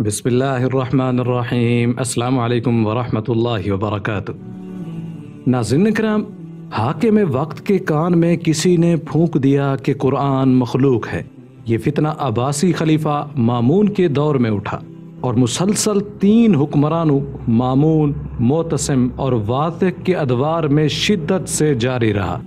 بسم اللہ الرحمن الرحیم۔ السلام علیکم ورحمۃ اللہ وبرکاتہ۔ ناظرین کرام، حاکم وقت کے کان میں کسی نے پھونک دیا کہ قرآن مخلوق ہے۔ یہ فتنہ عباسی خلیفہ مامون کے دور میں اٹھا اور مسلسل 3 حکمرانوں مامون، معتصم اور واثق کے ادوار میں شدت سے جاری رہا۔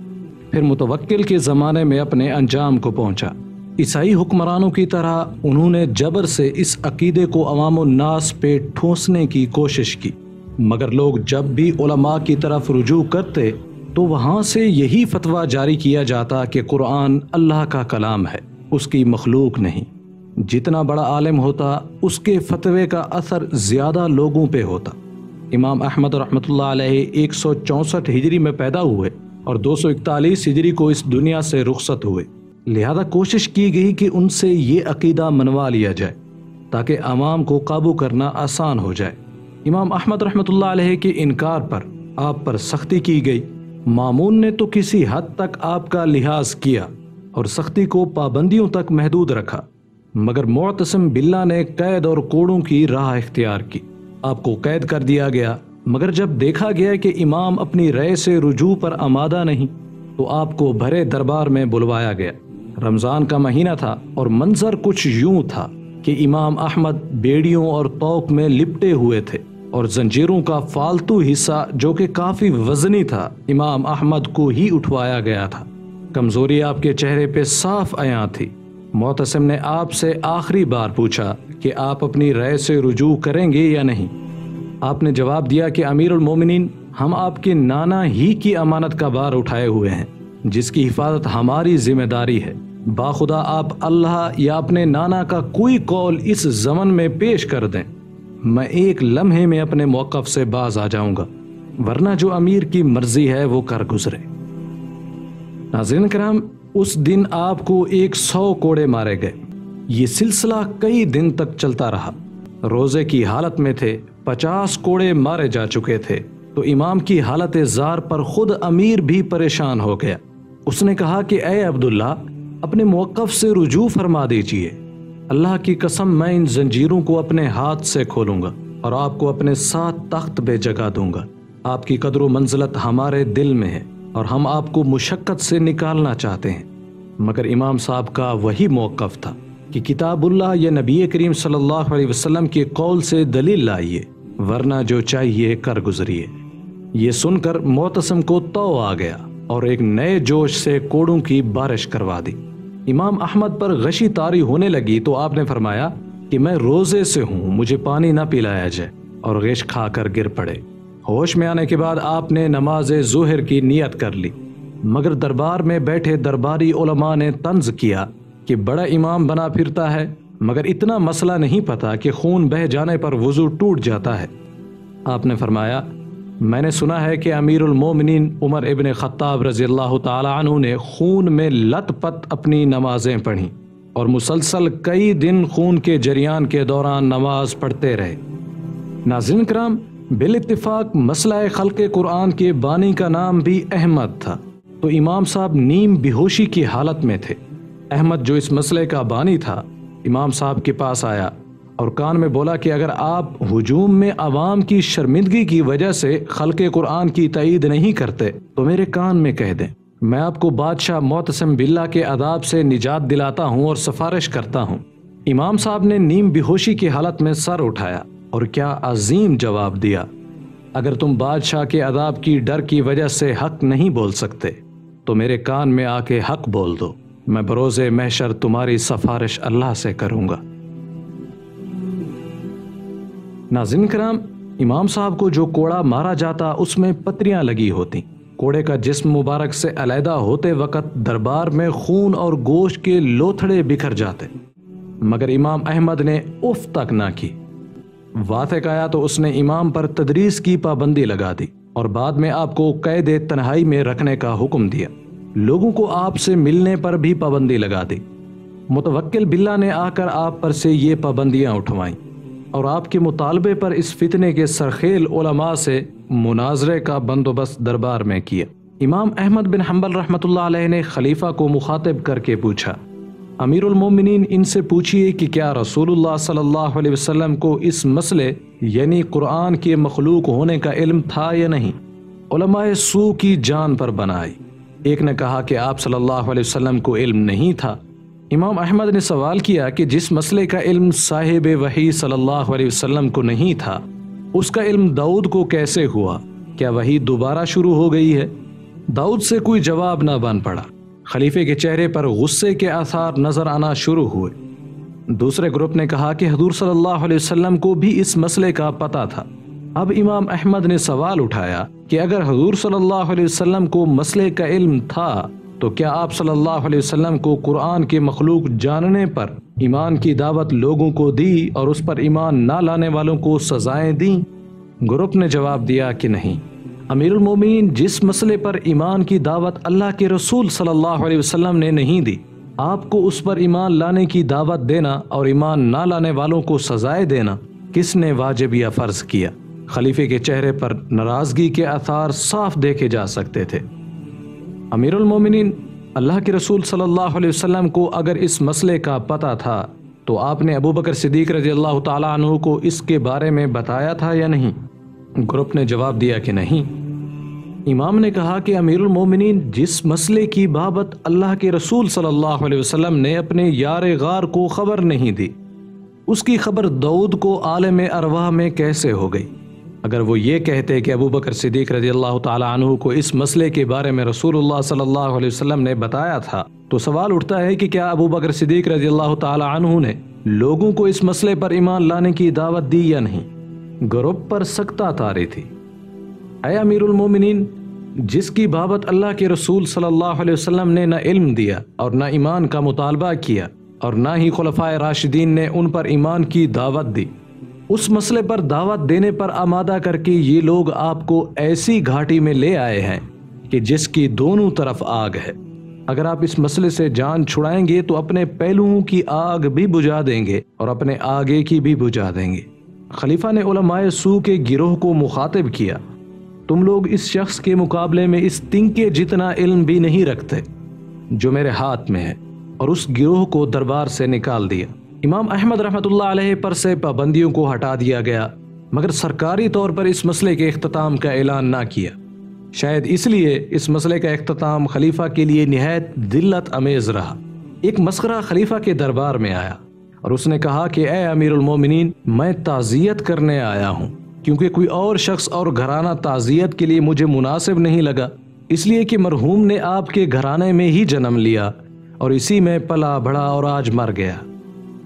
پھر متوکل کے زمانے میں اپنے انجام کو پہنچا۔ عیسائی حکمرانوں کی طرح انہوں نے جبر سے اس عقیدے کو عوام الناس پہ ٹھونسنے کی کوشش کی، مگر لوگ جب بھی علماء کی طرف رجوع کرتے تو وہاں سے یہی فتویٰ جاری کیا جاتا کہ قرآن اللہ کا کلام ہے، اس کی مخلوق نہیں۔ جتنا بڑا عالم ہوتا اس کے فتوے کا اثر زیادہ لوگوں پہ ہوتا۔ امام احمد رحمۃ اللہ علیہ 164 ہجری میں پیدا ہوئے اور 241 ہجری کو اس دنیا سے رخصت ہوئے، لہذا کوشش کی گئی کہ ان سے یہ عقیدہ منوا لیا جائے تاکہ عوام کو قابو کرنا آسان ہو جائے۔ امام احمد رحمۃ اللہ علیہ کے انکار پر آپ پر سختی کی گئی۔ مامون نے تو کسی حد تک آپ کا لحاظ کیا اور سختی کو پابندیوں تک محدود رکھا، مگر معتصم باللہ نے قید اور کوڑوں کی راہ اختیار کی۔ آپ کو قید کر دیا گیا، مگر جب دیکھا گیا کہ امام اپنی رائے سے رجوع پر آمادہ نہیں تو آپ کو بھرے دربار میں بلوایا گیا۔ رمضان کا مہینہ تھا اور منظر کچھ یوں تھا کہ امام احمد بیڑیوں اور طوق میں لپٹے ہوئے تھے اور زنجیروں کا فالتو حصہ جو کہ کافی وزنی تھا امام احمد کو ہی اٹھوایا گیا تھا۔ کمزوری آپ کے چہرے پہ صاف عیاں تھی۔ معتصم نے آپ سے آخری بار پوچھا کہ آپ اپنی رائے سے رجوع کریں گے یا نہیں۔ آپ نے جواب دیا کہ امیر المومنین، ہم آپ کے نانا ہی کی امانت کا بار اٹھائے ہوئے ہیں جس کی حفاظت ہماری ذمہ داری ہے۔ باخدا آپ اللہ یا اپنے نانا کا کوئی قول اس زمن میں پیش کر دیں، میں ایک لمحے میں اپنے موقف سے باز آ جاؤں گا، ورنہ جو امیر کی مرضی ہے وہ کر گزرے۔ ناظرین کرام، اس دن آپ کو 100 کوڑے مارے گئے۔ یہ سلسلہ کئی دن تک چلتا رہا۔ روزے کی حالت میں تھے، 50 کوڑے مارے جا چکے تھے تو امام کی حالت زار پر خود امیر بھی پریشان ہو گیا۔ اس نے کہا کہ اے عبداللہ، اپنے موقف سے رجوع فرما دیجئے۔ اللہ کی قسم، میں ان زنجیروں کو اپنے ہاتھ سے کھولوں گا اور آپ کو اپنے ساتھ تخت پہ جگہ دوں گا۔ آپ کی قدر و منزلت ہمارے دل میں ہے اور ہم آپ کو مشقت سے نکالنا چاہتے ہیں۔ مگر امام صاحب کا وہی موقف تھا کہ کتاب اللہ یا نبی کریم صلی اللہ علیہ وسلم کے قول سے دلیل لائیے، ورنہ جو چاہیے کر گزریے۔ یہ سن کر معتصم کو تو آ گیا اور ایک نئے جوش سے کوڑوں کی بارش کروا دی۔ امام احمد پر غشی طاری ہونے لگی تو آپ نے فرمایا کہ میں روزے سے ہوں، مجھے پانی نہ پلایا جائے، اور غش کھا کر گر پڑے۔ ہوش میں آنے کے بعد آپ نے نماز ظہر کی نیت کر لی، مگر دربار میں بیٹھے درباری علماء نے طنز کیا کہ بڑا امام بنا پھرتا ہے، مگر اتنا مسئلہ نہیں پتا کہ خون بہہ جانے پر وضو ٹوٹ جاتا ہے۔ آپ نے فرمایا، میں نے سنا ہے کہ امیر المومنین عمر ابن خطاب رضی اللہ تعالی عنہ نے خون میں لت پت اپنی نمازیں پڑھیں اور مسلسل کئی دن خون کے جریان کے دوران نماز پڑھتے رہے۔ ناظرین کرام، بالاتفاق مسئلہ خلق قرآن کے بانی کا نام بھی احمد تھا، تو امام صاحب نیم بے ہوشی کی حالت میں تھے۔ احمد جو اس مسئلے کا بانی تھا، امام صاحب کے پاس آیا اور کان میں بولا کہ اگر آپ ہجوم میں عوام کی شرمندگی کی وجہ سے خلق قرآن کی تائید نہیں کرتے تو میرے کان میں کہہ دیں، میں آپ کو بادشاہ معتصم باللہ کے عذاب سے نجات دلاتا ہوں اور سفارش کرتا ہوں۔ امام صاحب نے نیم بے ہوشی کی حالت میں سر اٹھایا اور کیا عظیم جواب دیا، اگر تم بادشاہ کے عذاب کی ڈر کی وجہ سے حق نہیں بول سکتے تو میرے کان میں آ کے حق بول دو، میں بروز محشر تمہاری سفارش اللہ سے کروں گا۔ ناظرین کرام، امام صاحب کو جو کوڑا مارا جاتا اس میں پتریاں لگی ہوتی۔ کوڑے کا جسم مبارک سے علیحدہ ہوتے وقت دربار میں خون اور گوشت کے لوتھڑے بکھر جاتے، مگر امام احمد نے اف تک نہ کی۔ واثق آیا تو اس نے امام پر تدریس کی پابندی لگا دی اور بعد میں آپ کو قید تنہائی میں رکھنے کا حکم دیا۔ لوگوں کو آپ سے ملنے پر بھی پابندی لگا دی۔ متوکل باللہ نے آ کر آپ پر سے یہ پابندیاں اٹھوائیں اور آپ کے مطالبے پر اس فتنے کے سرخیل علماء سے مناظرے کا بندوبست دربار میں کیا۔ امام احمد بن حنبل رحمۃ اللہ علیہ نے خلیفہ کو مخاطب کر کے پوچھا امیر المومنین ان سے پوچھئے کہ کیا رسول اللہ صلی اللہ علیہ وسلم کو اس مسئلے یعنی قرآن کے مخلوق ہونے کا علم تھا یا نہیں؟ علماء سو کی جان پر بنائی۔ ایک نے کہا کہ آپ صلی اللہ علیہ وسلم کو علم نہیں تھا۔ امام احمد نے سوال کیا کہ جس مسئلے کا علم صاحب وحی صلی اللہ علیہ وسلم کو نہیں تھا، اس کا علم داؤد کو کیسے ہوا؟ کیا وحی دوبارہ شروع ہو گئی ہے؟ داؤد سے کوئی جواب نہ بن پڑا۔ خلیفے کے چہرے پر غصے کے آثار نظر آنا شروع ہوئے۔ دوسرے گروپ نے کہا کہ حضور صلی اللہ علیہ وسلم کو بھی اس مسئلے کا پتہ تھا۔ اب امام احمد نے سوال اٹھایا کہ اگر حضور صلی اللہ علیہ وسلم کو مسئلے کا علم تھا تو کیا آپ صلی اللہ علیہ وسلم کو قرآن کے مخلوق جاننے پر ایمان کی دعوت لوگوں کو دی اور اس پر ایمان نہ لانے والوں کو سزائیں دیں؟ گروپ نے جواب دیا کہ نہیں، امیر المومنین جس مسئلے پر ایمان کی دعوت اللہ کے رسول صلی اللہ علیہ وسلم نے نہیں دی، آپ کو اس پر ایمان لانے کی دعوت دینا اور ایمان نہ لانے والوں کو سزائیں دینا کس نے واجب یا فرض کیا؟ خلیفے کے چہرے پر ناراضگی کے آثار صاف دیکھے جا سکتے تھے۔ امیر المومنین، اللہ کے رسول صلی اللہ علیہ وسلم کو اگر اس مسئلے کا پتہ تھا تو آپ نے ابو بکر صدیق رضی اللہ تعالیٰ عنہ کو اس کے بارے میں بتایا تھا یا نہیں؟ گروپ نے جواب دیا کہ نہیں۔ امام نے کہا کہ امیر المومنین جس مسئلے کی بابت اللہ کے رسول صلی اللہ علیہ وسلم نے اپنے یار غار کو خبر نہیں دی، اس کی خبر داؤد کو عالم ارواح میں کیسے ہو گئی؟ اگر وہ یہ کہتے کہ ابو بکر صدیق رضی اللہ تعالیٰ عنہ کو اس مسئلے کے بارے میں رسول اللہ صلی اللہ علیہ وسلم نے بتایا تھا تو سوال اٹھتا ہے کہ کیا ابو بکر صدیق رضی اللہ تعالیٰ عنہ نے لوگوں کو اس مسئلے پر ایمان لانے کی دعوت دی یا نہیں؟ گروپ پر سکتہ طاری تھی۔ اے امیر المومنین، جس کی بابت اللہ کے رسول صلی اللہ علیہ وسلم نے نہ علم دیا اور نہ ایمان کا مطالبہ کیا اور نہ ہی خلفائے راشدین نے ان پر ایمان کی دعوت دی، اس مسئلے پر دعوت دینے پر آمادہ کر کے یہ لوگ آپ کو ایسی گھاٹی میں لے آئے ہیں کہ جس کی دونوں طرف آگ ہے۔ اگر آپ اس مسئلے سے جان چھڑائیں گے تو اپنے پہلوؤں کی آگ بھی بجھا دیں گے اور اپنے آگے کی بھی بجھا دیں گے۔ خلیفہ نے علماء سو کے گروہ کو مخاطب کیا، تم لوگ اس شخص کے مقابلے میں اس تنکے جتنا علم بھی نہیں رکھتے جو میرے ہاتھ میں ہے، اور اس گروہ کو دربار سے نکال دیا۔ امام احمد رحمۃ اللہ علیہ پر سے پابندیوں کو ہٹا دیا گیا، مگر سرکاری طور پر اس مسئلے کے اختتام کا اعلان نہ کیا۔ شاید اس لیے اس مسئلے کا اختتام خلیفہ کے لیے نہایت ذلت امیز رہا۔ ایک مسخرہ خلیفہ کے دربار میں آیا اور اس نے کہا کہ اے امیر المومنین، میں تعزیت کرنے آیا ہوں کیونکہ کوئی اور شخص اور گھرانہ تعزیت کے لیے مجھے مناسب نہیں لگا، اس لیے کہ مرحوم نے آپ کے گھرانے میں ہی جنم لیا اور اسی میں پلا بڑھا اور آج مر گیا۔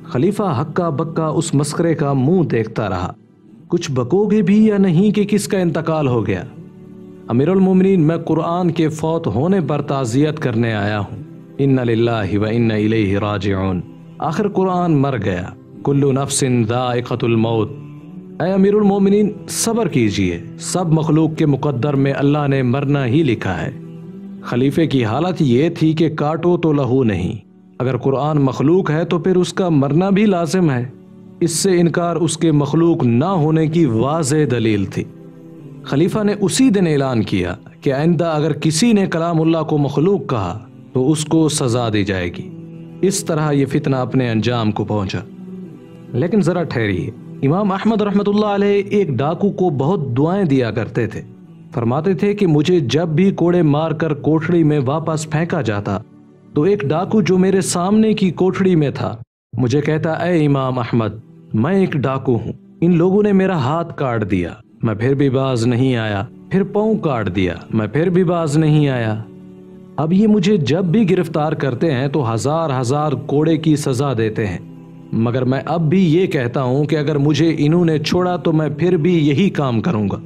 خلیفہ ہکا بکا اس مسخرے کا منہ دیکھتا رہا۔ کچھ بکو گے بھی یا نہیں کہ کس کا انتقال ہو گیا؟ امیر المومنین، میں قرآن کے فوت ہونے پر تعزیت کرنے آیا ہوں۔ انا للہ و انا الیہ راجعون۔ آخر قرآن مر گیا۔ کل نفس ذائقۃ الموت۔ اے امیر المومنین، صبر کیجئے، سب مخلوق کے مقدر میں اللہ نے مرنا ہی لکھا ہے۔ خلیفے کی حالت یہ تھی کہ کاٹو تو لہو نہیں۔ اگر قرآن مخلوق ہے تو پھر اس کا مرنا بھی لازم ہے۔ اس سے انکار اس کے مخلوق نہ ہونے کی واضح دلیل تھی۔ خلیفہ نے اسی دن اعلان کیا کہ آئندہ اگر کسی نے کلام اللہ کو مخلوق کہا تو اس کو سزا دی جائے گی۔ اس طرح یہ فتنہ اپنے انجام کو پہنچا۔ لیکن ذرا ٹھہریے، امام احمد رحمۃ اللہ علیہ ایک ڈاکو کو بہت دعائیں دیا کرتے تھے۔ فرماتے تھے کہ مجھے جب بھی کوڑے مار کر کوٹھڑی میں واپس پھینکا جاتا تو ایک ڈاکو جو میرے سامنے کی کوٹھڑی میں تھا مجھے کہتا، اے امام احمد، میں ایک ڈاکو ہوں، ان لوگوں نے میرا ہاتھ کاٹ دیا، میں پھر بھی باز نہیں آیا، پھر پاؤں کاٹ دیا، میں پھر بھی باز نہیں آیا۔ اب یہ مجھے جب بھی گرفتار کرتے ہیں تو ہزار ہزار کوڑے کی سزا دیتے ہیں، مگر میں اب بھی یہ کہتا ہوں کہ اگر مجھے انہوں نے چھوڑا تو میں پھر بھی یہی کام کروں گا۔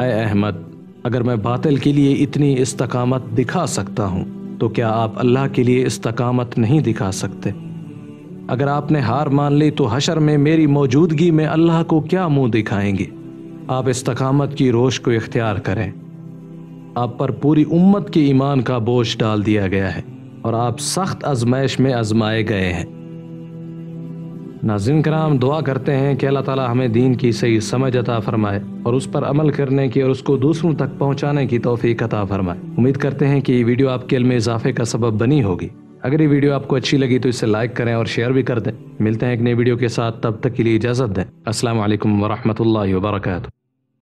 اے احمد، اگر میں باطل کے لیے اتنی استقامت دکھا سکتا ہوں تو کیا آپ اللہ کے لیے استقامت نہیں دکھا سکتے؟ اگر آپ نے ہار مان لی تو حشر میں میری موجودگی میں اللہ کو کیا منہ دکھائیں گے؟ آپ استقامت کی روش کو اختیار کریں۔ آپ پر پوری امت کے ایمان کا بوجھ ڈال دیا گیا ہے اور آپ سخت آزمائش میں آزمائے گئے ہیں۔ ناظرین کرام، دعا کرتے ہیں کہ اللہ تعالی ہمیں دین کی صحیح سمجھ عطا فرمائے اور اس پر عمل کرنے کی اور اس کو دوسروں تک پہنچانے کی توفیق عطا فرمائے۔ امید کرتے ہیں کہ یہ ویڈیو آپ کے علم میں اضافے کا سبب بنی ہوگی۔ اگر یہ ویڈیو آپ کو اچھی لگی تو اسے لائک کریں اور شیئر بھی کر دیں۔ ملتے ہیں ایک نئی ویڈیو کے ساتھ، تب تک کے لیے اجازت دیں۔ السلام علیکم ورحمۃ اللہ وبرکاتہ۔